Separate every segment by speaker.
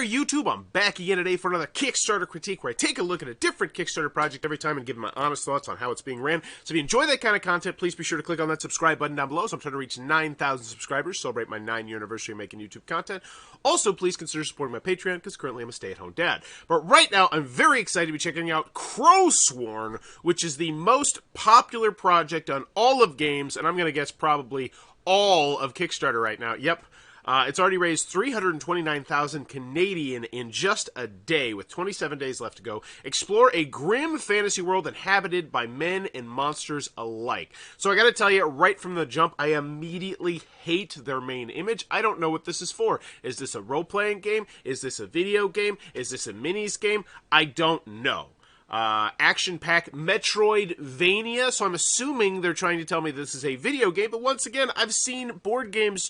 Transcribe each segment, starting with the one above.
Speaker 1: there, YouTube. I'm back again today for another Kickstarter critique where I take a look at a different Kickstarter project every time and give my honest thoughts on how it's being ran. So if you enjoy that kind of content, please be sure to click on that subscribe button down below. So I'm trying to reach 9,000 subscribers, celebrate my 9-year anniversary of making YouTube content. Also, please consider supporting my Patreon because currently I'm a stay-at-home dad. But right now, I'm very excited to be checking out Crowsworn, which is the most popular project on all of games, and I'm going to guess probably all of Kickstarter right now. Yep. It's already raised 329,000 Canadian in just a day, with 27 days left to go. Explore a grim fantasy world inhabited by men and monsters alike. So I gotta tell you, right from the jump, I immediately hate their main image. I don't know what this is for. Is this a role-playing game? Is this a video game? Is this a minis game? I don't know. Action-packed Metroidvania, so I'm assuming they're trying to tell me this is a video game, but once again, I've seen board games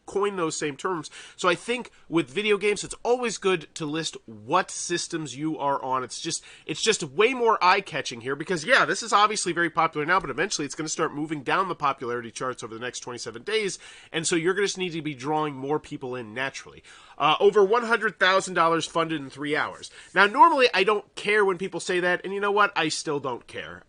Speaker 1: coin those same terms, so I think with video games, it's always good to list what systems you are on. It's just way more eye-catching here, because yeah, this is obviously very popular now, but eventually it's going to start moving down the popularity charts over the next 27 days, and so you're going to just need to be drawing more people in naturally. Over $100,000 funded in 3 hours. Now, normally, I don't care when people say that, and you know what? I still don't care.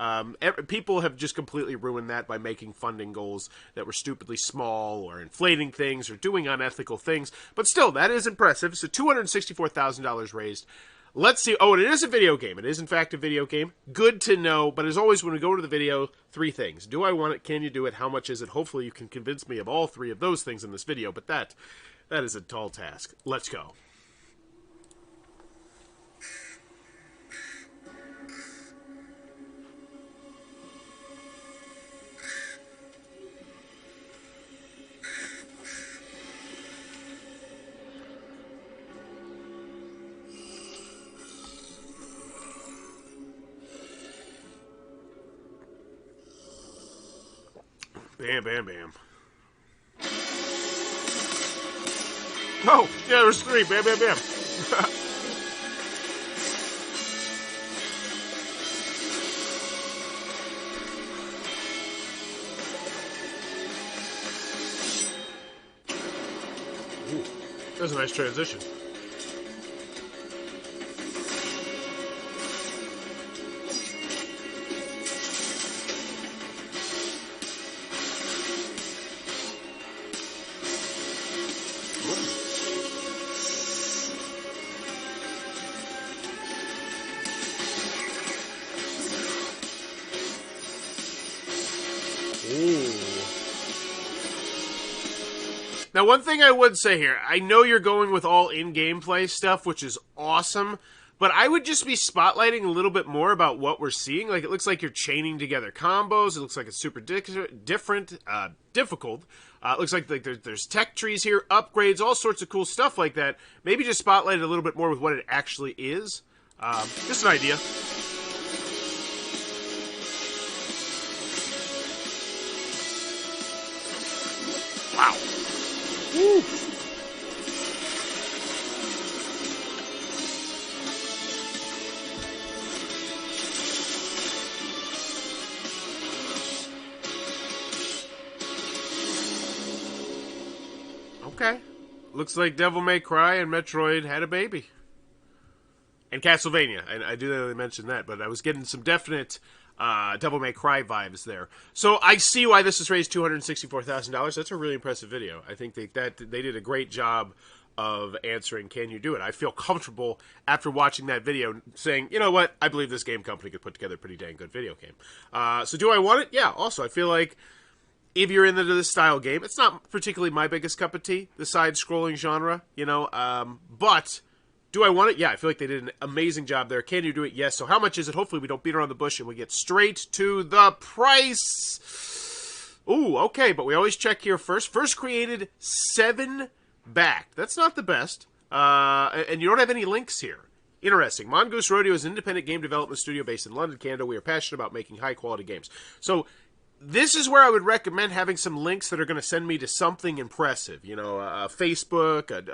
Speaker 1: People have just completely ruined that by making funding goals that were stupidly small, or inflating things, or doing unethical things. But still, that is impressive. So $264,000 raised. Let's see. Oh, and it is a video game. It is, in fact, a video game. Good to know. But as always, when we go to the video, 3 things. Do I want it? Can you do it? How much is it? Hopefully, you can convince me of all 3 of those things in this video. But that is a tall task. Let's go. Bam, bam, bam. Oh, yeah, there's 3. Bam, bam, bam. Ooh, that's a nice transition. Ooh. Now, one thing I would say here, I know you're going with all in-game play stuff, which is awesome, but I would just be spotlighting a little bit more about what we're seeing. Like, it looks like you're chaining together combos. It looks like it's super difficult. It looks like there's tech trees here, upgrades, all sorts of cool stuff like that. Maybe just spotlight it a little bit more with what it actually is. Just an idea. Wow. Woo. Okay. Looks like Devil May Cry and Metroid had a baby. And Castlevania. I do really mention that, but I was getting some definite Devil May Cry vibes there. So I see why this has raised $264,000. That's a really impressive video. I think they did a great job of answering, can you do it? I feel comfortable after watching that video saying, you know what, I believe this game company could put together a pretty dang good video game. So do I want it? Yeah, also, I feel like if you're into this style game, it's not particularly my biggest cup of tea, the side-scrolling genre, you know, but do I want it? Yeah, I feel like they did an amazing job there. Can you do it? Yes. So how much is it? Hopefully we don't beat around the bush and we get straight to the price. Ooh, okay, but we always check here first. First created, 7 backed. That's not the best. And you don't have any links here. Interesting. Mongoose Rodeo is an independent game development studio based in London, Canada. We are passionate about making high-quality games. So this is where I would recommend having some links that are going to send me to something impressive. You know, Facebook,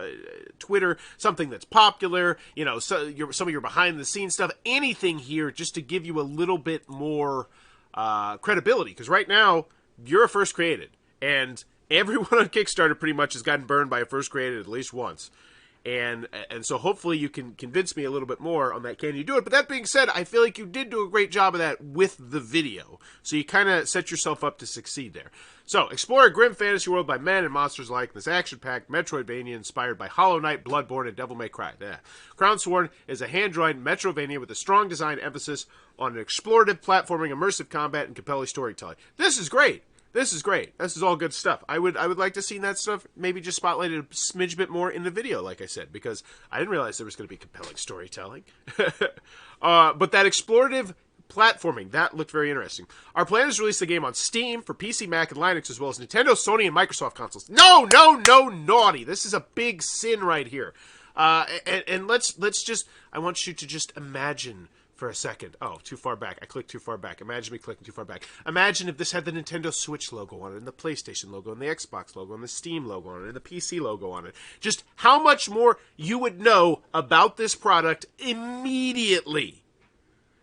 Speaker 1: Twitter, something that's popular. You know, some of your behind-the-scenes stuff. Anything here just to give you a little bit more credibility. Because right now, you're a first created. And everyone on Kickstarter pretty much has gotten burned by a first created at least once. And so hopefully you can convince me a little bit more on that. Can you do it? But that being said, I feel like you did do a great job of that with the video. So you kind of set yourself up to succeed there. So, explore a grim fantasy world by men and monsters alike in this action-packed Metroidvania inspired by Hollow Knight, Bloodborne, and Devil May Cry. Crowsworn is a hand-drawn Metrovania with a strong design emphasis on an explorative, platforming, immersive combat, and compelling storytelling. This is great. This is great. This is all good stuff. I would like to see that stuff maybe just spotlighted a smidge bit more in the video, like I said, because I didn't realize there was going to be compelling storytelling. But that explorative platforming, that looked very interesting. Our plan is to release the game on Steam for PC, Mac, and Linux, as well as Nintendo, Sony, and Microsoft consoles. No, naughty. This is a big sin right here. And let's just, I want you to just imagine for a second. Oh, too far back. I clicked too far back. Imagine me clicking too far back. Imagine if this had the Nintendo Switch logo on it, and the PlayStation logo, and the Xbox logo, and the Steam logo on it, and the PC logo on it. Just how much more you would know about this product immediately.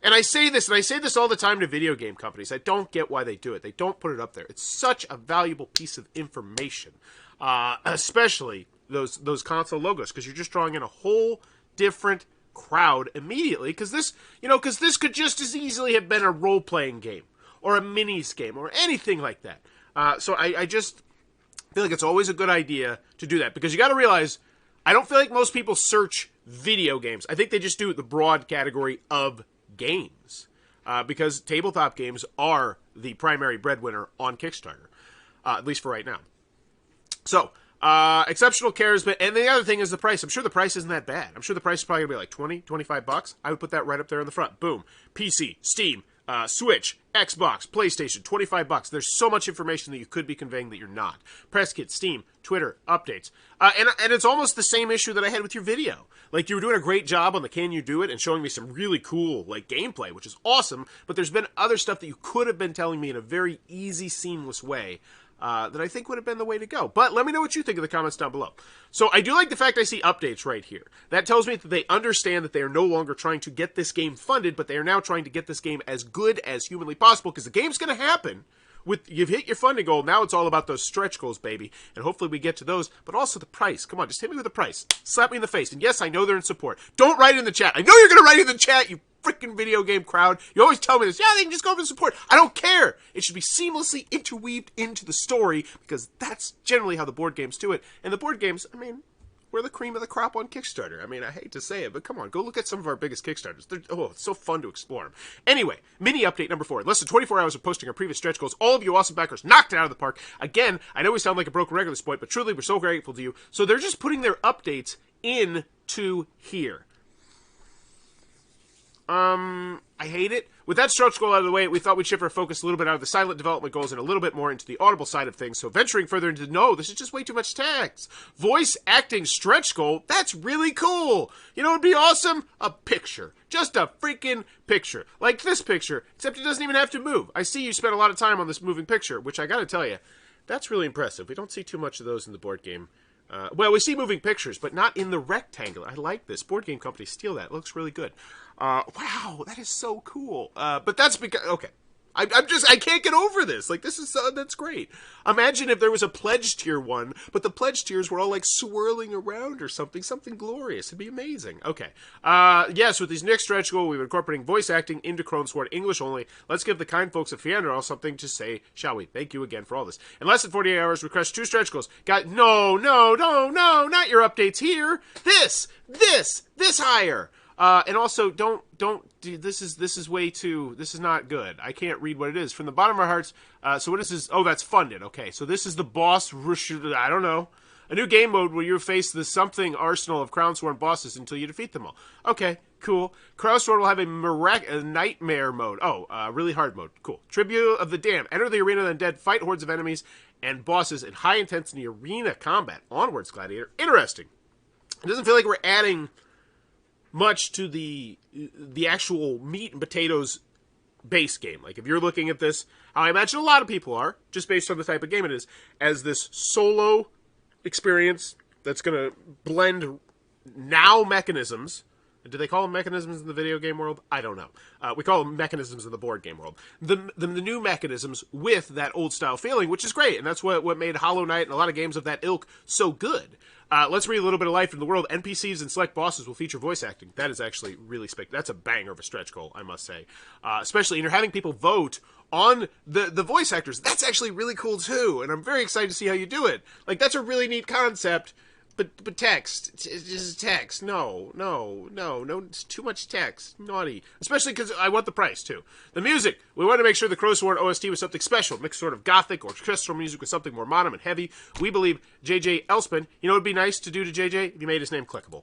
Speaker 1: And I say this all the time to video game companies. I don't get why they do it. They don't put it up there. It's such a valuable piece of information, especially those console logos, because you're just drawing in a whole different crowd immediately, because this could just as easily have been a role-playing game or a minis game or anything like that. So I just feel like it's always a good idea to do that, because you got to realize, I don't feel like most people search video games. I think they just do the broad category of games, because tabletop games are the primary breadwinner on Kickstarter, at least for right now. So exceptional charisma, and the other thing is the price. I'm sure the price isn't that bad. I'm sure the price is probably gonna be like $20-25. I would put that right up there in the front. Boom. PC, Steam, Switch, Xbox, PlayStation, $25. There's so much information that you could be conveying that you're not. Press kit, Steam, Twitter, updates. And it's almost the same issue that I had with your video. Like, you were doing a great job on the Can You Do It and showing me some really cool, like, gameplay, which is awesome, but there's been other stuff that you could have been telling me in a very easy, seamless way that I think would have been the way to go. But let me know what you think in the comments down below. So I do like the fact I see updates right here. That tells me that they understand that they are no longer trying to get this game funded, but they are now trying to get this game as good as humanly possible, because the game's going to happen. You've hit your funding goal. Now it's all about those stretch goals, baby. And hopefully we get to those, but also the price. Come on, just hit me with the price. Slap me in the face. And yes, I know they're in support. Don't write in the chat. I know you're going to write in the chat, you freaking video game crowd. You always tell me this. Yeah, they can just go for the support. I don't care. It should be seamlessly interweaved into the story, because that's generally how the board games do it. And the board games, I mean, we're the cream of the crop on Kickstarter. I mean, I hate to say it, but come on, go look at some of our biggest Kickstarters. It's so fun to explore them. Anyway, mini update number 4. In less than 24 hours of posting our previous stretch goals, all of you awesome backers knocked it out of the park. Again, I know we sound like a broken record at this point, but truly, we're so grateful to you. So they're just putting their updates into here. I hate it. With that stretch goal out of the way, we thought we'd shift our focus a little bit out of the silent development goals and a little bit more into the audible side of things. So venturing further into, no, this is just way too much text. Voice acting stretch goal, that's really cool. You know what would be awesome? A picture. Just a freaking picture. Like this picture, except it doesn't even have to move. I see you spent a lot of time on this moving picture, which I gotta tell you, that's really impressive. We don't see too much of those in the board game. Well, we see moving pictures, but not in the rectangle. I like this. Board game companies steal that. It looks really good. Wow, that is so cool. But that's because, okay. I can't get over this. Like, that's great. Imagine if there was a pledge tier one, but the pledge tiers were all like swirling around or something glorious. It'd be amazing. Okay. Yes, with these next stretch goal, we're incorporating voice acting into Crowsworn, English only. Let's give the kind folks of Fiandral something to say, shall we? Thank you again for all this. In less than 48 hours, we crushed 2 stretch goals. No, not your updates here. This higher. And also, don't, this is way too, this is not good. I can't read what it is. From the bottom of our hearts, so what is this? Oh, that's funded. Okay, so this is the boss, I don't know. A new game mode where you face the something arsenal of Crowsworn bosses until you defeat them all. Okay, cool. Crowsworn will have a nightmare mode. Oh, really hard mode. Cool. Tribute of the Damned. Enter the arena of the undead, fight hordes of enemies and bosses in high-intensity arena combat. Onwards, Gladiator. Interesting. It doesn't feel like we're adding much to the actual meat and potatoes base game. Like, if you're looking at this, how I imagine a lot of people are, just based on the type of game it is, as this solo experience that's going to blend now mechanisms Do they call them mechanisms in the video game world? I don't know. We call them mechanisms in the board game world. The new mechanisms with that old style feeling, which is great, and that's what made Hollow Knight and a lot of games of that ilk so good. Let's read a little bit of life in the world. NPCs and select bosses will feature voice acting. That is actually really that's a banger of a stretch goal, I must say. Especially, and you're having people vote on the voice actors. That's actually really cool too, and I'm very excited to see how you do it. Like, that's a really neat concept. But text, just text. No, it's too much text. Naughty. Especially because I want the price, too. The music. We want to make sure the Crowsworn OST was something special. Mixed sort of gothic or orchestral music with something more modern and heavy. We believe J.J. Elspin, you know what would be nice to do to J.J. if you made his name clickable.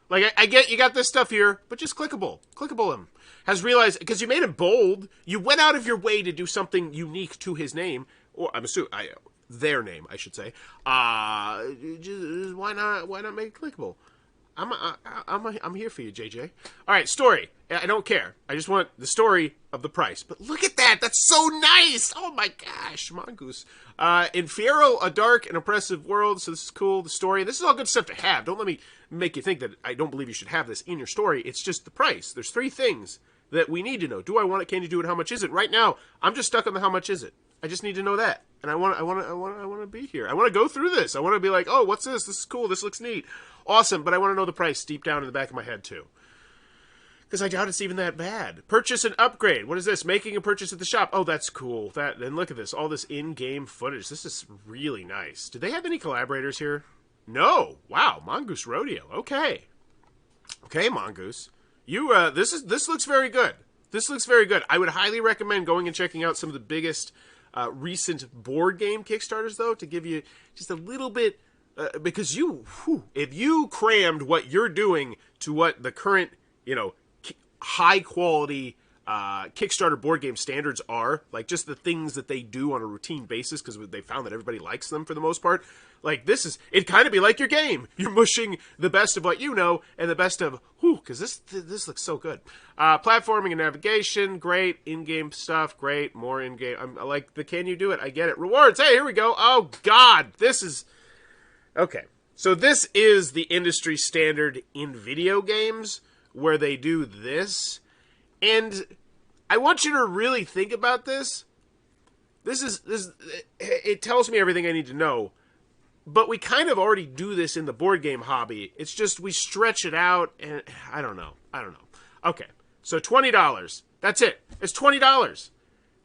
Speaker 1: Like, I get you got this stuff here, but just clickable. Clickable him. Has realized, because you made him bold, you went out of your way to do something unique to his name. Or, I'm assuming, their name, I should say. Why not make it clickable? I'm here for you, JJ. All right, story. I don't care. I just want the story of the price. But look at that. That's so nice. Oh my gosh, Mongoose. In Fiero, a dark and oppressive world. So this is cool. The story. This is all good stuff to have. Don't let me make you think that I don't believe you should have this in your story. It's just the price. There's 3 things that we need to know. Do I want it? Can you do it? How much is it? Right now, I'm just stuck on the how much is it. I just need to know that. And I want to be here. I want to go through this. I want to be like, oh, what's this? This is cool. This looks neat. Awesome. But I want to know the price deep down in the back of my head, too. Because I doubt it's even that bad. Purchase and upgrade. What is this? Making a purchase at the shop. Oh, that's cool. And look at this. All this in-game footage. This is really nice. Do they have any collaborators here? No. Wow. Mongoose Rodeo. Okay. Okay, Mongoose. You, this looks very good. This looks very good. I would highly recommend going and checking out some of the biggest recent board game Kickstarters, though, to give you just a little bit, because if you crammed what you're doing to what the current, high quality Kickstarter board game standards are, like just the things that they do on a routine basis, because they found that everybody likes them for the most part. Like, it kind of be like your game. You're mushing the best of what you know and the best of, because this looks so good. Platforming and navigation, great. In-game stuff, great. More in-game. I like the can you do it? I get it. Rewards. Hey, here we go. Oh, God. This is, okay. So this is the industry standard in video games where they do this. And I want you to really think about this. It tells me everything I need to know. But we kind of already do this in the board game hobby. It's just we stretch it out, and I don't know. Okay, so $20. That's it. It's $20.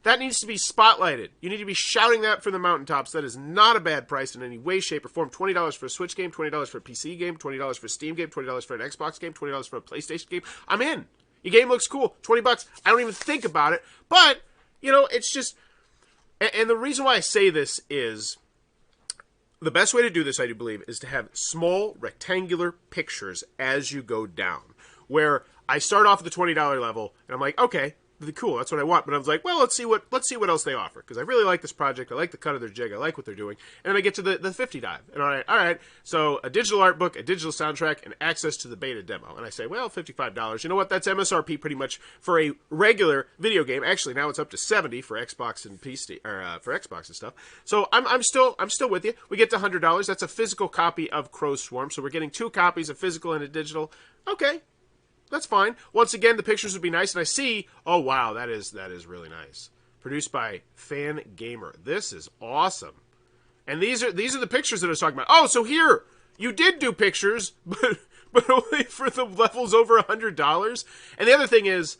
Speaker 1: That needs to be spotlighted. You need to be shouting that from the mountaintops. That is not a bad price in any way, shape, or form. $20 for a Switch game, $20 for a PC game, $20 for a Steam game, $20 for an Xbox game, $20 for a PlayStation game. I'm in. Your game looks cool. $20. I don't even think about it. But, it's just... And the reason why I say this is... The best way to do this, I do believe, is to have small, rectangular pictures as you go down. Where I start off at the $20 level, and I'm like, okay, cool, that's what I want. But I was like, well, let's see what else they offer. Because I really like this project. I like the cut of their jig. I like what they're doing. And then I get to the 50 dive. And all right, so a digital art book, a digital soundtrack, and access to the beta demo. And I say, well, $55. You know what? That's MSRP pretty much for a regular video game. Actually, now it's up to $70 for Xbox and PC, or for Xbox and stuff. So I'm still with you. We get to $100. That's a physical copy of Crowsworn. So we're getting 2 copies, a physical and a digital. Okay. That's fine. Once again, the pictures would be nice, and I see, oh wow, that is really nice. Produced by Fan Gamer. This is awesome. And these are the pictures that I was talking about. Oh, so here, you did do pictures, but only for the levels over $100. And the other thing is,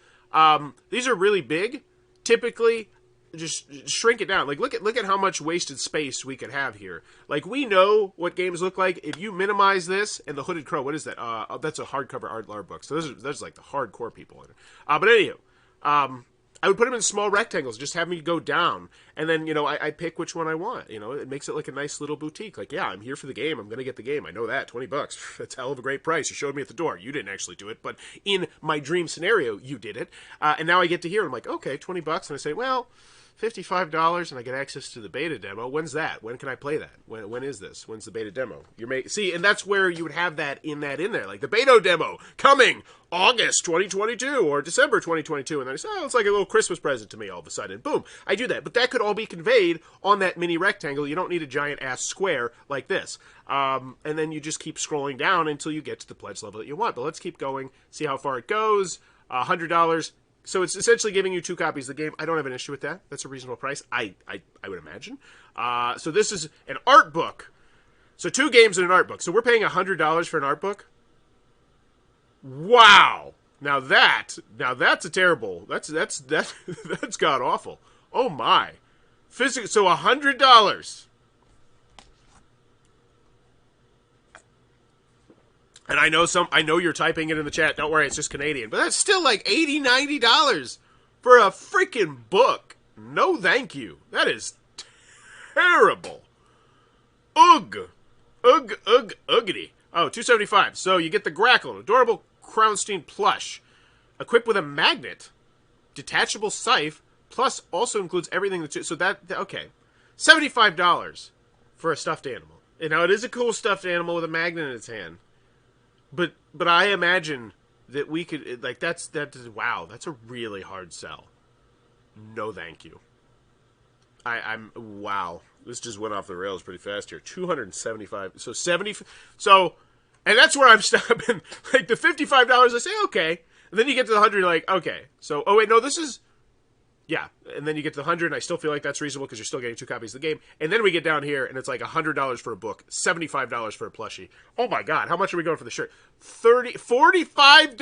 Speaker 1: these are really big. Typically, just shrink it down. Like, look at how much wasted space we could have here. Like, we know what games look like. If you minimize this, and the Hooded Crow, what is that? That's a hardcover art book. So those are like the hardcore people in it. But anywho, I would put them in small rectangles. Just have me go down. And then, I pick which one I want. It makes it like a nice little boutique. Like, yeah, I'm here for the game. I'm going to get the game. I know that. $20. That's a hell of a great price. You showed me at the door. You didn't actually do it. But in my dream scenario, you did it. And now I get to hear. I'm like, okay, $20. And I say, well... $55 and I get access to the beta demo. When's that? When can I play that? When is this? When's the beta demo? See, and that's where you would have that in there. Like the beta demo coming August 2022 or December 2022. And then I say, oh, it's like a little Christmas present to me all of a sudden. Boom, I do that. But that could all be conveyed on that mini rectangle. You don't need a giant ass square like this. And then you just keep scrolling down until you get to the pledge level that you want. But let's keep going, see how far it goes. $100. So it's essentially giving you 2 copies of the game. I don't have an issue with that. That's a reasonable price, I would imagine. So this is an art book. So 2 games and an art book. So we're paying $100 for an art book? Wow. Now that's a terrible. That's god awful. Oh my. So $100. And I know you're typing it in the chat. Don't worry, it's just Canadian. But that's still like $80, $90 for a freaking book. No thank you. That is terrible. Ugh. Uggity. Oh, $275. So you get the Grackle, an adorable Crowsworn plush, equipped with a magnet, detachable scythe, plus also includes everything that's... So okay. $75 for a stuffed animal. And now it is a cool stuffed animal with a magnet in its hand. But I imagine that we could, like, wow, that's a really hard sell. No thank you. Wow. This just went off the rails pretty fast here. 275, so 70, so, and that's where I'm stopping. Like, the $55, I say, okay. And then you get to the 100, like, okay. So, oh wait, no, this is, yeah. And then you get to the 100, and I still feel like that's reasonable because you're still getting 2 copies of the game. And then we get down here, and it's like $100 for a book, $75 for a plushie. Oh my God, how much are we going for the shirt? $45.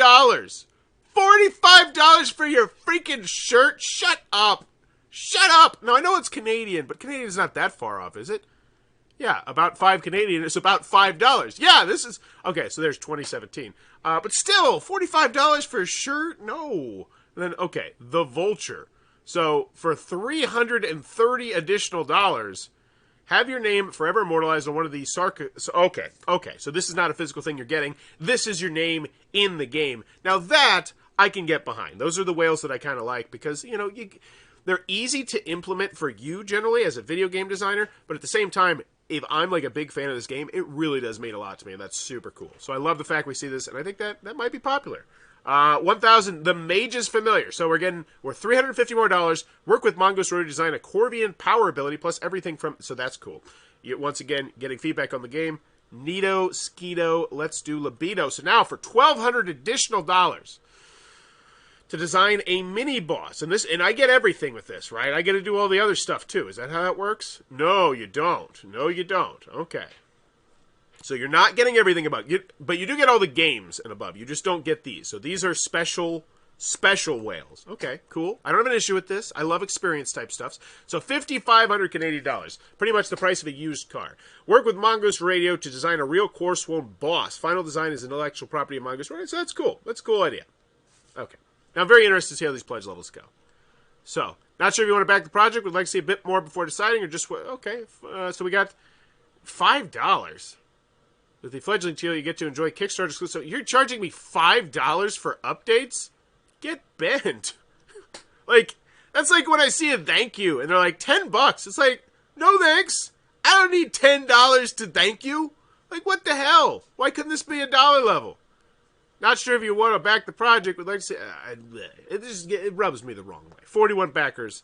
Speaker 1: $45 for your freaking shirt? Shut up. Shut up. Now, I know it's Canadian, but Canadian is not that far off, is it? Yeah, about 5 Canadian. It's about $5. Yeah, this is... Okay, so there's 2017. But still, $45 for a shirt? No. And then, okay, the Vulture. So, for $330 additional dollars, have your name forever immortalized on one of these okay, so this is not a physical thing you're getting. This is your name in the game. Now that, I can get behind. Those are the whales that I kind of like because, you know, they're easy to implement for you, generally, as a video game designer, but at the same time, if I'm, like, a big fan of this game, it really does mean a lot to me, and that's super cool. So I love the fact we see this, and I think that might be popular. 1,000, the Mage is familiar. So we're $350 more. Work with Mongoose Road to design a Corvian power ability plus everything from... So that's cool. Once again, getting feedback on the game. Neato, Skeeto, let's do Libido. So now for $1,200 additional dollars to design a mini boss. And I get everything with this, right? I get to do all the other stuff too. Is that how that works? No, you don't. No, you don't. Okay. So you're not getting everything above, but you do get all the games and above. You just don't get these. So these are special whales. Okay, cool. I don't have an issue with this. I love experience type stuffs. So $5,500 Canadian dollars, pretty much the price of a used car. Work with Mongoose Radio to design a real Crowsworn boss. Final design is intellectual property of Mongoose Radio. So that's cool. That's a cool idea. Okay. Now I'm very interested to see how these pledge levels go. So, not sure if you want to back the project. Would like to see a bit more before deciding, or just okay. So we got $5. With the fledgling deal, you get to enjoy Kickstarter exclusive. You're charging me $5 for updates? Get bent. Like, that's like when I see a thank you, and they're like, $10. It's like, no thanks. I don't need $10 to thank you. Like, what the hell? Why couldn't this be a dollar level? Not sure if you want to back the project, but like I say, it rubs me the wrong way. 41 backers.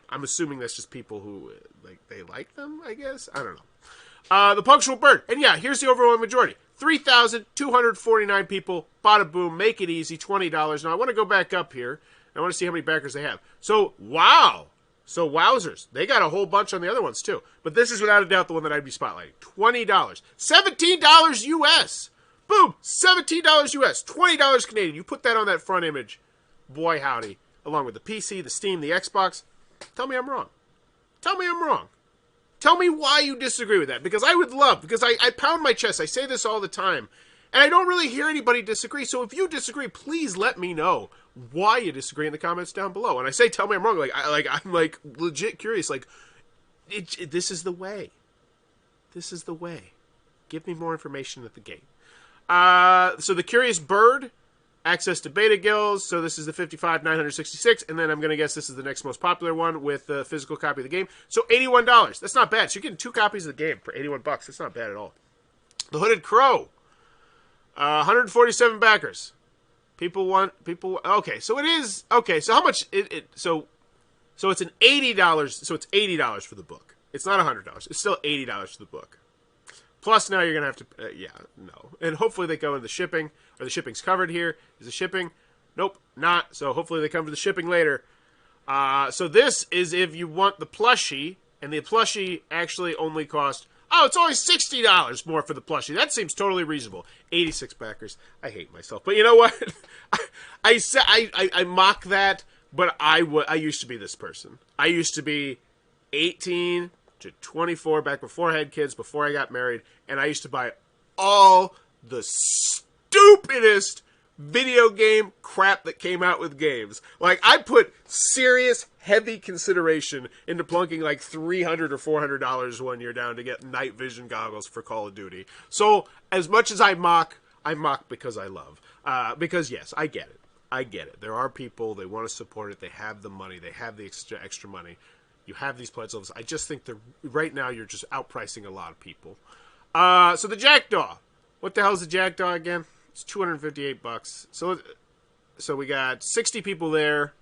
Speaker 1: I'm assuming that's just people who, they like them, I guess? I don't know. The Punctual Bird. And yeah, here's the overwhelming majority. 3,249 people. Bada boom. Make it easy. $20. Now, I want to go back up here. I want to see how many backers they have. So, wow. So, wowzers. They got a whole bunch on the other ones, too. But this is without a doubt the one that I'd be spotlighting. $20. $17 US. Boom. $17 US. $20 Canadian. You put that on that front image. Boy, howdy. Along with the PC, the Steam, the Xbox. Tell me I'm wrong. Tell me I'm wrong. Tell me why you disagree with that, because I would love, because I pound my chest, I say this all the time, and I don't really hear anybody disagree, so if you disagree, please let me know why you disagree in the comments down below. And I say, tell me I'm wrong, I'm legit curious, this is the way. This is the way. Give me more information at the gate. So the Curious Bird, Access to beta guilds. So this is the 55,966, and then I'm going to guess this is the next most popular one with the physical copy of the game. So $81. That's not bad. So you're getting 2 copies of the game for $81. That's not bad at all. The Hooded Crow. 147 backers. Okay, so it is, okay, so how much, so it's an $80, so it's $80 for the book. It's not $100. It's still $80 for the book. Plus, now you're going to have to, yeah, no. And hopefully they go in the shipping, or the shipping's covered here. Is the shipping? Nope, not. So hopefully they come for the shipping later. So this is if you want the plushie, and the plushie actually only cost, oh, it's only $60 more for the plushie. That seems totally reasonable. 86 backers. I hate myself. But you know what? I mock that, but I used to be this person. I used to be 18 to 24 back before I had kids, before I got married, and I used to buy all the stupidest video game crap that came out with games. Like, I put serious, heavy consideration into plunking like $300 or $400 one year down to get night vision goggles for Call of Duty. So, as much as I mock because I love. Because, yes, I get it. I get it. There are people, they want to support it, they have the money, they have the extra money. You have these pledge levels. I just think right now you're just outpricing a lot of people. So the Jackdaw. What the hell is the Jackdaw again? It's $258. So we got 60 people there.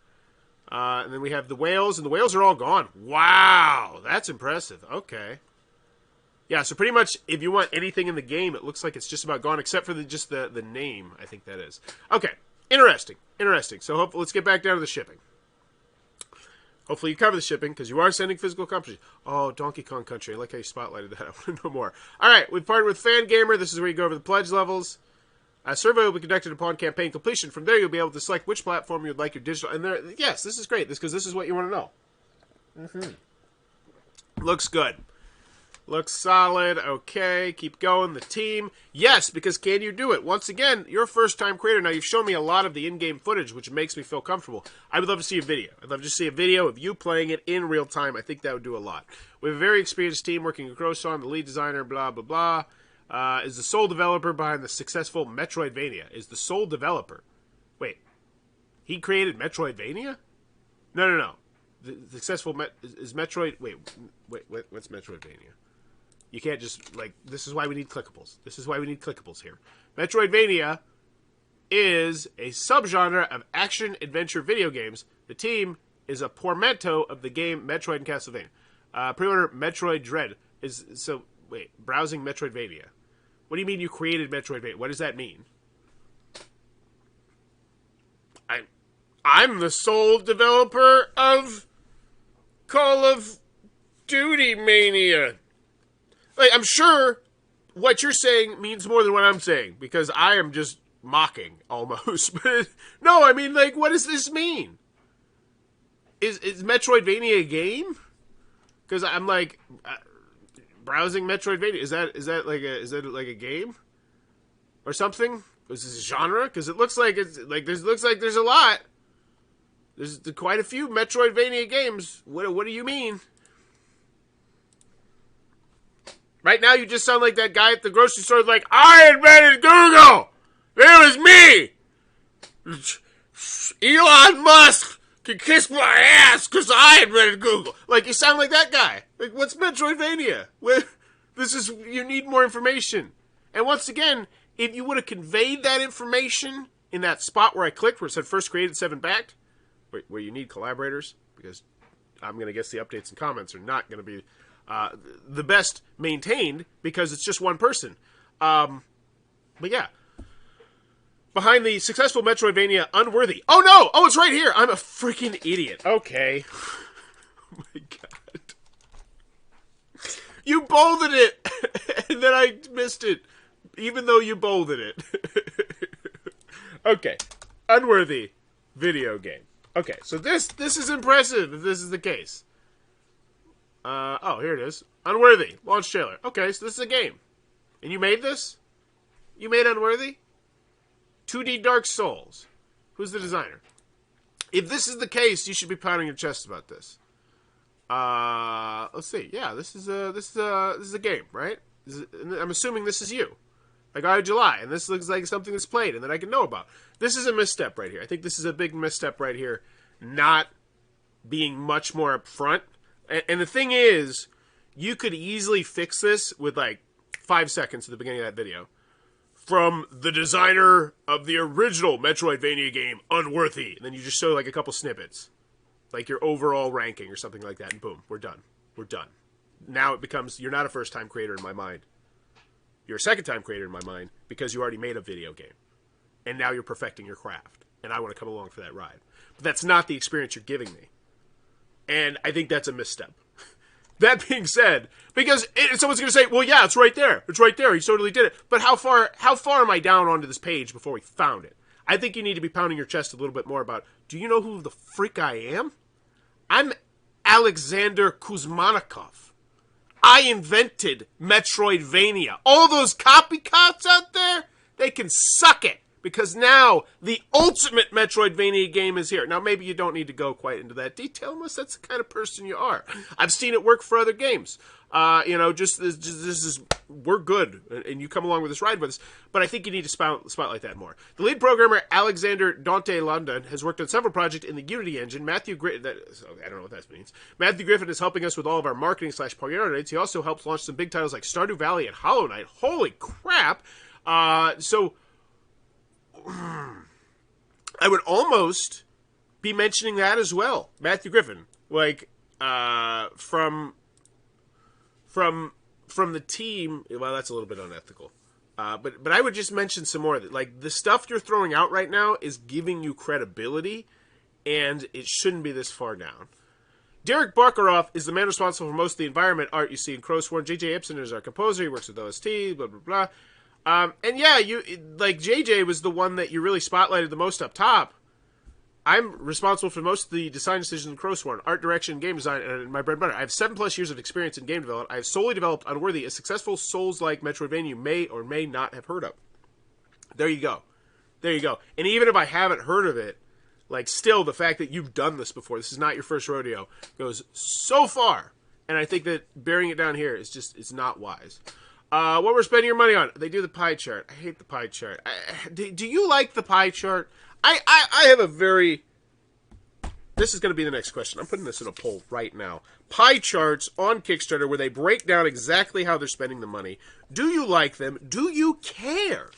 Speaker 1: And then we have the whales, and the whales are all gone. Wow, that's impressive. Okay. Yeah, so pretty much if you want anything in the game, it looks like it's just about gone, except for just the name, I think that is. Okay, interesting. So let's get back down to the shipping. Hopefully you cover the shipping, because you are sending physical copies. Oh, Donkey Kong Country. I like how you spotlighted that. I want to know more. All right, we've partnered with Fangamer. This is where you go over the pledge levels. A survey will be conducted upon campaign completion. From there, you'll be able to select which platform you would like your digital... And yes, this is great, because this is what you want to know. Looks good. Looks solid. Okay, keep going. The team. Yes, because can you do it? Once again, you're a first-time creator. Now, you've shown me a lot of the in-game footage, which makes me feel comfortable. I would love to see a video. I'd love to see a video of you playing it in real time. I think that would do a lot. We have a very experienced team working with Crowsworn, the lead designer, blah, blah, blah. Is the sole developer behind the successful Metroidvania. Is the sole developer. Wait. He created Metroidvania? No. The successful... is Metroid... Wait, what's Metroidvania? You can't just, this is why we need clickables. This is why we need clickables here. Metroidvania is a subgenre of action-adventure video games. The team is a portmanteau of the game Metroid and Castlevania. Pre-order Metroid Dread is, browsing Metroidvania. What do you mean you created Metroidvania? What does that mean? I'm the sole developer of Call of Duty Mania. I'm sure what you're saying means more than what I'm saying, because I am just mocking, almost. But no, I mean, what does this mean? Is Metroidvania a game? Because I'm browsing Metroidvania. Is that like a game or something? Is this a genre? Because it looks like there's a lot. There's quite a few Metroidvania games. What do you mean? Right now, you just sound like that guy at the grocery store, I invented Google! It was me! Elon Musk can kiss my ass because I invented Google! You sound like that guy. What's Metroidvania? You need more information. And once again, if you would have conveyed that information in that spot where I clicked, where it said first created, 7 backed, where you need collaborators, because I'm going to guess the updates and comments are not going to be... the best maintained, because it's just one person. But yeah. Behind the successful Metroidvania Unworthy. Oh no! Oh, it's right here! I'm a freaking idiot. Okay. Oh my god. You bolded it! And then I missed it. Even though you bolded it. Okay. Unworthy video game. Okay, so this is impressive if this is the case. Oh, here it is. Unworthy. Launch trailer. Okay, so this is a game. And you made this? You made Unworthy? 2D Dark Souls. Who's the designer? If this is the case, you should be pounding your chest about this. Let's see. Yeah, this is a game, right? I'm assuming this is you. Like, why would you lie? And this looks like something that's played and that I can know about. This is a misstep right here. I think this is a big misstep right here. Not being much more upfront. And the thing is, you could easily fix this with like 5 seconds at the beginning of that video. From the designer of the original Metroidvania game, Unworthy. And then you just show like a couple snippets. Like your overall ranking or something like that. And boom, we're done. We're done. Now it becomes, you're not a first-time creator in my mind. You're a second-time creator in my mind because you already made a video game. And now you're perfecting your craft. And I want to come along for that ride. But that's not the experience you're giving me. And I think that's a misstep. That being said, because someone's going to say, well, yeah, it's right there. It's right there. He totally did it. But how far am I down onto this page before we found it? I think you need to be pounding your chest a little bit more about, do you know who the freak I am? I'm Alexander Kuzmanikov. I invented Metroidvania. All those copycats out there, they can suck it. Because now the ultimate Metroidvania game is here. Now, maybe you don't need to go quite into that detail unless that's the kind of person you are. I've seen it work for other games. This is, we're good. And you come along with this ride with us. But I think you need to spotlight that more. The lead programmer, Alexander Dante London, has worked on several projects in the Unity engine. I don't know what that means. Matthew Griffin is helping us with all of our marketing / priorities. He also helps launch some big titles like Stardew Valley and Hollow Knight. Holy crap. I would almost be mentioning that as well. Matthew Griffin, like, from the team. Well, that's a little bit unethical. But I would just mention some more. Like, the stuff you're throwing out right now is giving you credibility, and it shouldn't be this far down. Derek Barkeroff is the man responsible for most of the environment art you see in Crowsworn. J.J. Ibsen is our composer. He works with OST, blah, blah, blah. And yeah, JJ was the one that you really spotlighted the most up top. I'm responsible for most of the design decisions in Crowsworn, art direction, game design, and my bread and butter. I have 7+ years of experience in game development. I have solely developed Unworthy, a successful Souls-like Metroidvania you may or may not have heard of. There you go. There you go. And even if I haven't heard of it, like, still, the fact that you've done this before, this is not your first rodeo, goes so far. And I think that burying it down here is just, it's not wise. What we're spending your money on. They do the pie chart. I hate the pie chart. Do you like the pie chart? I have a very... This is going to be the next question. I'm putting this in a poll right now. Pie charts on Kickstarter where they break down exactly how they're spending the money. Do you like them? Do you care?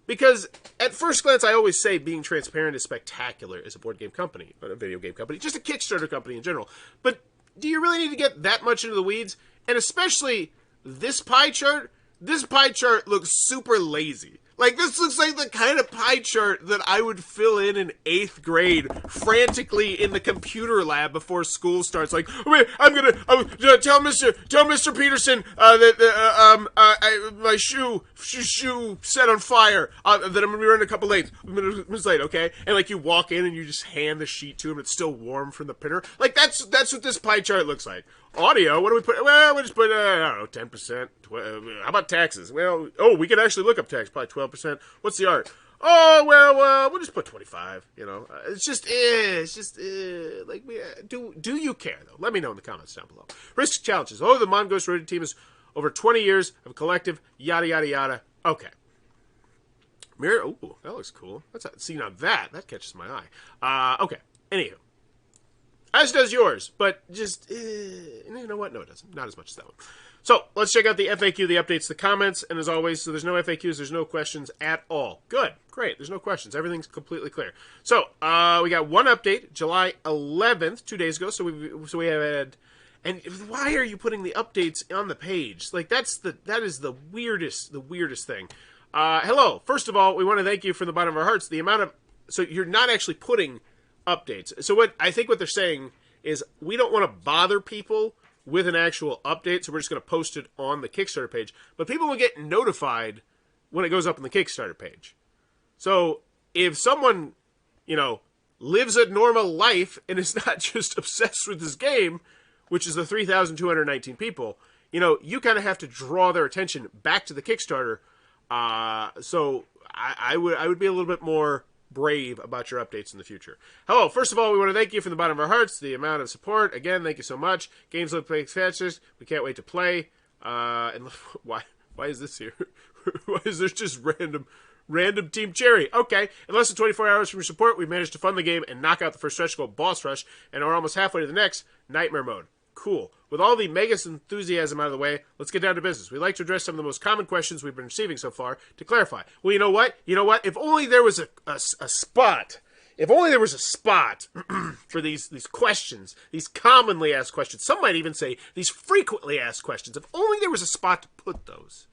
Speaker 1: Because at first glance, I always say being transparent is spectacular as a board game company, or a video game company, just a Kickstarter company in general. But do you really need to get that much into the weeds? And especially... This pie chart looks super lazy. Like, this looks like the kind of pie chart that I would fill in 8th grade frantically in the computer lab before school starts. Like, I'm gonna tell Mr. Peterson that my shoe set on fire. That I'm gonna be running a couple minutes late, okay? And like you walk in and you just hand the sheet to him. It's still warm from the printer. Like that's what this pie chart looks like. Audio, what do we put? Well, we just put, I don't know, 10%. How about taxes? Well, we can actually look up tax, probably 12%. What's the art? Oh, well, we'll just put 25, you know. Do you care, though? Let me know in the comments down below. Risks, challenges. Oh, the Mongoose Road team is over 20 years of a collective, yada, yada, yada. Okay. Mirror, ooh, that looks cool. See, now that catches my eye. Okay, anywho. As does yours, but just, you know what? No, it doesn't. Not as much as that one. So, let's check out the FAQ, the updates, the comments, and as always, so there's no FAQs, there's no questions at all. Good. Great. There's no questions. Everything's completely clear. So, we got one update, July 11th, 2 days ago, so we have had, and why are you putting the updates on the page? Like, that is the weirdest thing. Hello. First of all, we want to thank you from the bottom of our hearts. So you're not actually putting updates. So I think what they're saying is we don't want to bother people with an actual update, so we're just going to post it on the Kickstarter page. But people will get notified when it goes up on the Kickstarter page. So if someone, lives a normal life and is not just obsessed with this game, which is the 3,219 people, you kind of have to draw their attention back to the Kickstarter. So I would be a little bit more brave about your updates in the future. Hello, first of all, we want to thank you from the bottom of our hearts, the amount of support. Again, thank you so much. Games look fantastic. We can't wait to play. And why is this here? Why is there just random Team Cherry? Okay. In less than 24 hours from your support, we managed to fund the game and knock out the first stretch goal, Boss Rush, and are almost halfway to the next, Nightmare Mode. Cool. With all the Megas enthusiasm out of the way, let's get down to business. We'd like to address some of the most common questions we've been receiving so far to clarify. Well, you know what? If only there was a spot. If only there was a spot for these questions, these commonly asked questions. Some might even say these frequently asked questions. If only there was a spot to put those.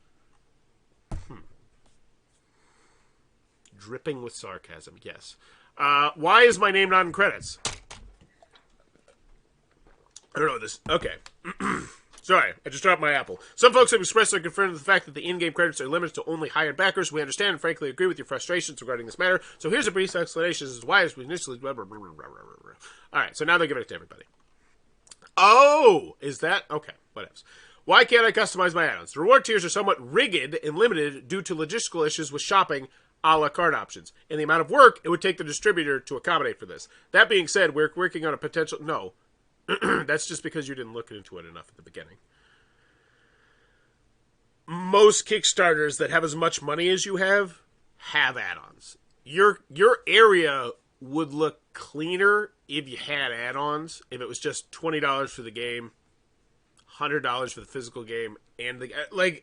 Speaker 1: Dripping with sarcasm, yes. Why is my name not in credits? I don't know this. Okay. Sorry, I just dropped my apple. Some folks have expressed their concern with the fact that the in-game credits are limited to only hired backers. We understand and frankly agree with your frustrations regarding this matter. So here's a brief explanation as to why we initially... Alright, so now they're giving it to everybody. Oh! Is that... Okay, whatevs. Why can't I customize my add-ons? The reward tiers are somewhat rigged and limited due to logistical issues with shopping a la carte options, and the amount of work it would take the distributor to accommodate for this. That being said, we're working on a potential... No. That's just because you didn't look into it enough at the beginning. Most Kickstarters that have as much money as you have add-ons. Your area would look cleaner if you had add-ons. If it was just $20 for the game, $100 for the physical game, and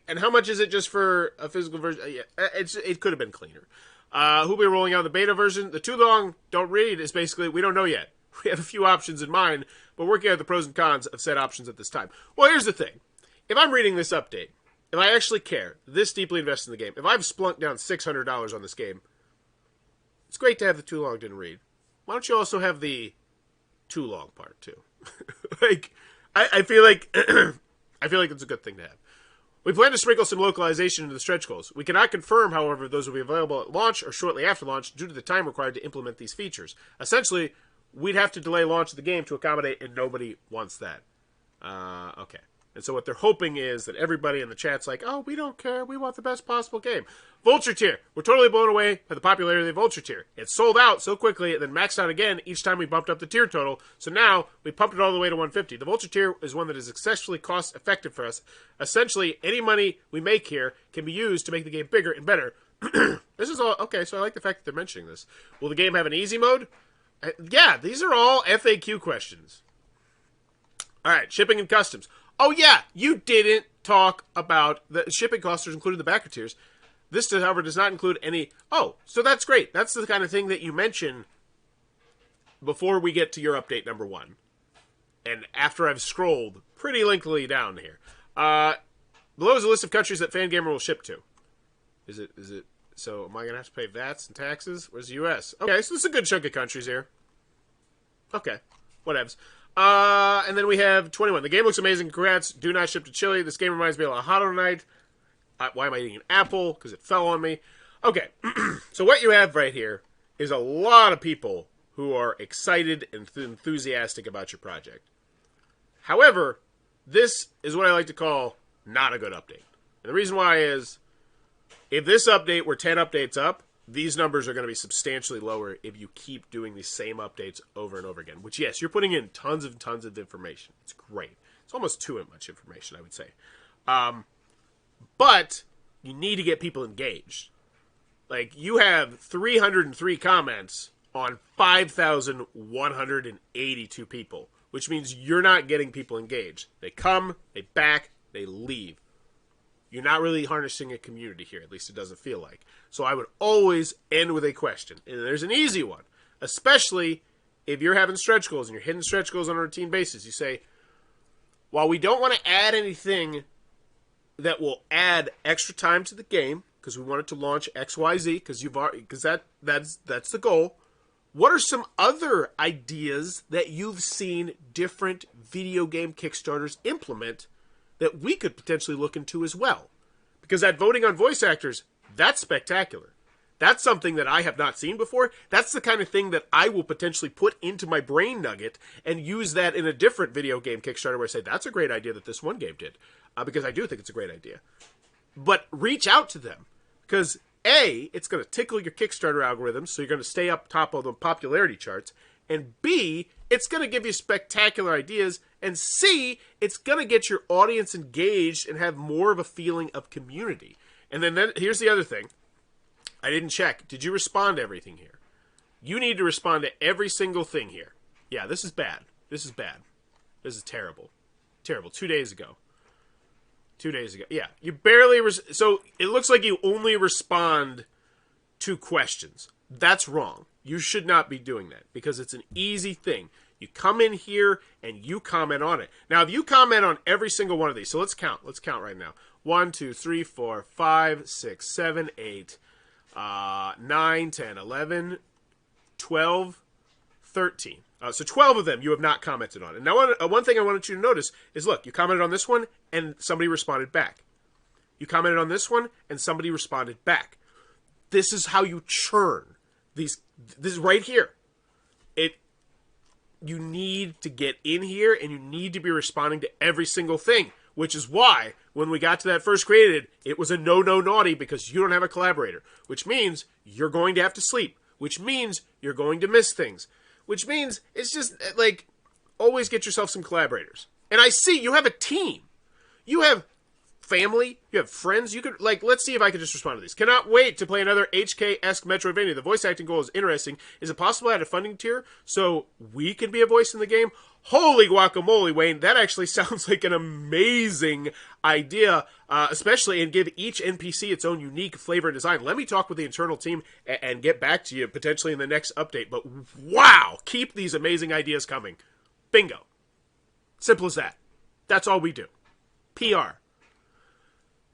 Speaker 1: and how much is it just for a physical version? Yeah, it could have been cleaner. Who'll be rolling out the beta version? The too long don't read is basically we don't know yet. We have a few options in mind, but working out the pros and cons of said options at this time. Well, here's the thing. If I'm reading this update, if I actually care, this deeply invested in the game, if I've splunked down $600 on this game, it's great to have the too long didn't read. Why don't you also have the too long part, too? I feel like it's a good thing to have. We plan to sprinkle some localization into the stretch goals. We cannot confirm, however, if those will be available at launch or shortly after launch due to the time required to implement these features. Essentially, we'd have to delay launch of the game to accommodate, and nobody wants that. Okay. And so what they're hoping is that everybody in the chat's like, oh, we don't care. We want the best possible game. Vulture tier. We're totally blown away by the popularity of the Vulture tier. It sold out so quickly and then maxed out again each time we bumped up the tier total. So now we pumped it all the way to 150. The Vulture tier is one that is successfully cost effective for us. Essentially, any money we make here can be used to make the game bigger and better. This is all... Okay, so I like the fact that they're mentioning this. Will the game have an easy mode? Yeah, these are all FAQ questions. All right, shipping and customs. Oh, yeah, you didn't talk about the shipping costs, including the backer tiers. This, however, does not include any... Oh, so that's great. That's the kind of thing that you mention before we get to your update number 1. And after I've scrolled pretty lengthily down here. Below is a list of countries that Fangamer will ship to. Is it... So, am I going to have to pay VATs and taxes? Where's the U.S.? Okay, so this is a good chunk of countries here. Okay, whatevs. And then we have 21. The game looks amazing. Congrats. Do not ship to Chile. This game reminds me of a Hollow Knight. Why am I eating an apple? Because it fell on me. Okay, so what you have right here is a lot of people who are excited and enthusiastic about your project. However, this is what I like to call not a good update. And the reason why is... If this update were 10 updates up, these numbers are going to be substantially lower if you keep doing these same updates over and over again. Which, yes, you're putting in tons of information. It's great. It's almost too much information, I would say. But you need to get people engaged. Like, you have 303 comments on 5,182 people, which means you're not getting people engaged. They come, they back, they leave. You're not really harnessing a community here, at least it doesn't feel like. So I would always end with a question. And there's an easy one, especially if you're having stretch goals and you're hitting stretch goals on a routine basis. You say, while we don't want to add anything that will add extra time to the game, because we want it to launch XYZ, because that's the goal, what are some other ideas that you've seen different video game Kickstarters implement that we could potentially look into as well? Because that voting on voice actors, that's spectacular. That's something that I have not seen before. That's the kind of thing that I will potentially put into my brain nugget and use that in a different video game Kickstarter where I say, that's a great idea that this one game did. Because I do think it's a great idea. But reach out to them. Because A, it's going to tickle your Kickstarter algorithm, so you're going to stay up top of the popularity charts. And B, it's going to give you spectacular ideas. And C, it's going to get your audience engaged and have more of a feeling of community. And then here's the other thing. I didn't check. Did you respond to everything here? You need to respond to every single thing here. Yeah, this is bad. This is bad. This is terrible. Terrible. 2 days ago. 2 days ago. Yeah, you barely... So it looks like you only respond to questions. That's wrong. You should not be doing that because it's an easy thing. You come in here and you comment on it. Now, if you comment on every single one of these, so let's count. Let's count right now. 1, 2, 3, 4, 5, 6, 7, 8, 9, 10, 11, 12, 13. So 12 of them you have not commented on. And now one thing I wanted you to notice is, look, you commented on this one and somebody responded back. You commented on this one and somebody responded back. This is how you churn these. This is right here. You need to get in here and you need to be responding to every single thing, which is why when we got to that first created, it was a no naughty because you don't have a collaborator, which means you're going to have to sleep, which means you're going to miss things, which means it's just like always get yourself some collaborators. And I see you have a team. You have family, you have friends, you could, like, let's see if I can just respond to these. Cannot wait to play another HK-esque Metroidvania. The voice acting goal is interesting. Is it possible to add a funding tier so we can be a voice in the game? Holy guacamole, Wayne. That actually sounds like an amazing idea, especially, and give each NPC its own unique flavor and design. Let me talk with the internal team and get back to you potentially in the next update. But wow, keep these amazing ideas coming. Bingo. Simple as that. That's all we do. PR.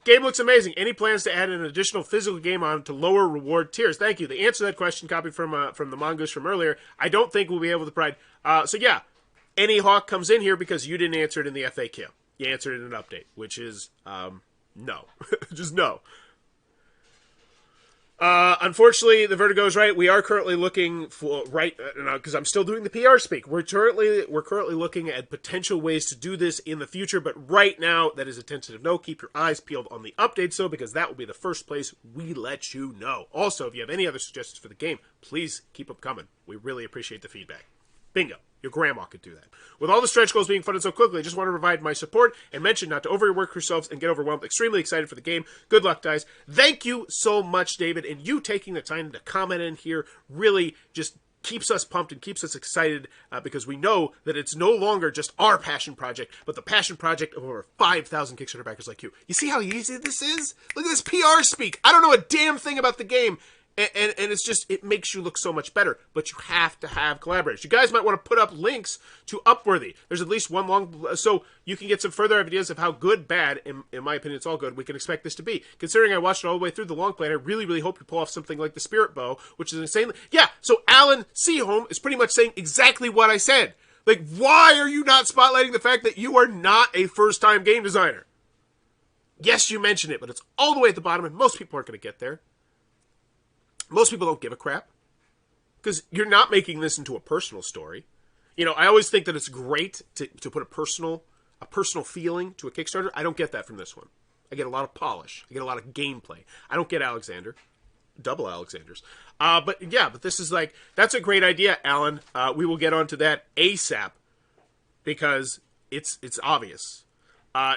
Speaker 1: Game looks amazing. Any plans to add an additional physical game on to lower reward tiers? Thank you. The answer to that question, copied from the Mongoose from earlier, I don't think we'll be able to provide. So yeah, any Hawk comes in here because you didn't answer it in the FAQ. You answered it in an update, which is no. Just no. Unfortunately, the Vertigo is right. We are currently looking for because I'm still doing the PR speak. We're currently looking at potential ways to do this in the future, but right now that is a tentative no. Keep your eyes peeled on the updates though, because that will be the first place we let you know. Also, if you have any other suggestions for the game, please keep them coming. We really appreciate the feedback. Bingo. Your grandma could do that. With all the stretch goals being funded so quickly, I just want to provide my support and mention not to overwork yourselves and get overwhelmed. Extremely excited for the game. Good luck, guys. Thank you so much, David. And you taking the time to comment in here really just keeps us pumped and keeps us excited because we know that it's no longer just our passion project, but the passion project of over 5,000 Kickstarter backers like you. You see how easy this is? Look at this PR speak. I don't know a damn thing about the game. And it's just, it makes you look so much better. But you have to have collaborators. You guys might want to put up links to Upworthy. There's at least one long, so you can get some further ideas of how good, bad, in my opinion, it's all good, we can expect this to be. Considering I watched it all the way through the long play, I really, really hope you pull off something like the Spirit Bow, which is insanely, yeah, so Alan Seaholm is pretty much saying exactly what I said. Like, why are you not spotlighting the fact that you are not a first-time game designer? Yes, you mentioned it, but it's all the way at the bottom, and most people aren't going to get there. Most people don't give a crap because you're not making this into a personal story. You know, I always think that it's great to put a personal feeling to a Kickstarter. I don't get that from this one. I get a lot of polish. I get a lot of gameplay. I don't get Alexander. Double Alexanders. But yeah, but this is like, that's a great idea, Alan. We will get onto that ASAP because it's obvious.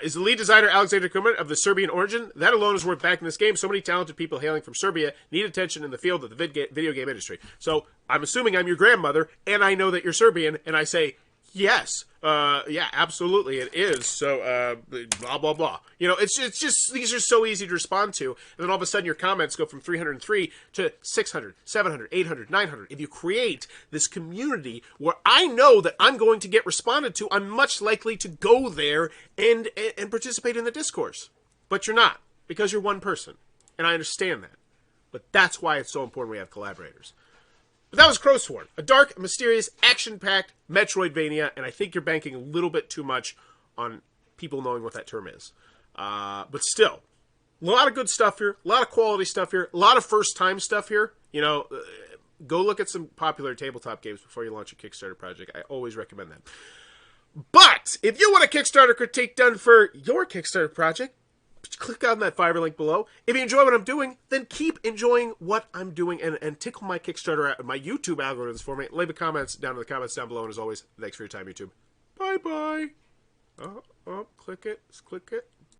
Speaker 1: Is the lead designer Alexander Kuman of the Serbian origin? That alone is worth backing this game. So many talented people hailing from Serbia need attention in the field of the video game industry. So I'm assuming I'm your grandmother, and I know that you're Serbian, and I say, yes, yeah, absolutely, it is. So, blah, blah, blah. You know, it's just, these are so easy to respond to. And then all of a sudden your comments go from 303 to 600, 700, 800, 900. If you create this community where I know that I'm going to get responded to, I'm much likely to go there and participate in the discourse. But you're not, because you're one person. And I understand that. But that's why it's so important we have collaborators. But that was Crowsworn, a dark, mysterious, action-packed Metroidvania, and I think you're banking a little bit too much on people knowing what that term is. But still, a lot of good stuff here, a lot of quality stuff here, a lot of first-time stuff here. You know, go look at some popular tabletop games before you launch a Kickstarter project. I always recommend that. But if you want a Kickstarter critique done for your Kickstarter project, click on that Fiverr link below. If you enjoy what I'm doing, then keep enjoying what I'm doing and tickle my Kickstarter, my YouTube algorithms for me. Leave the comments down in the comments down below. And as always, thanks for your time, YouTube. Bye-bye. Oh, click it. Click it.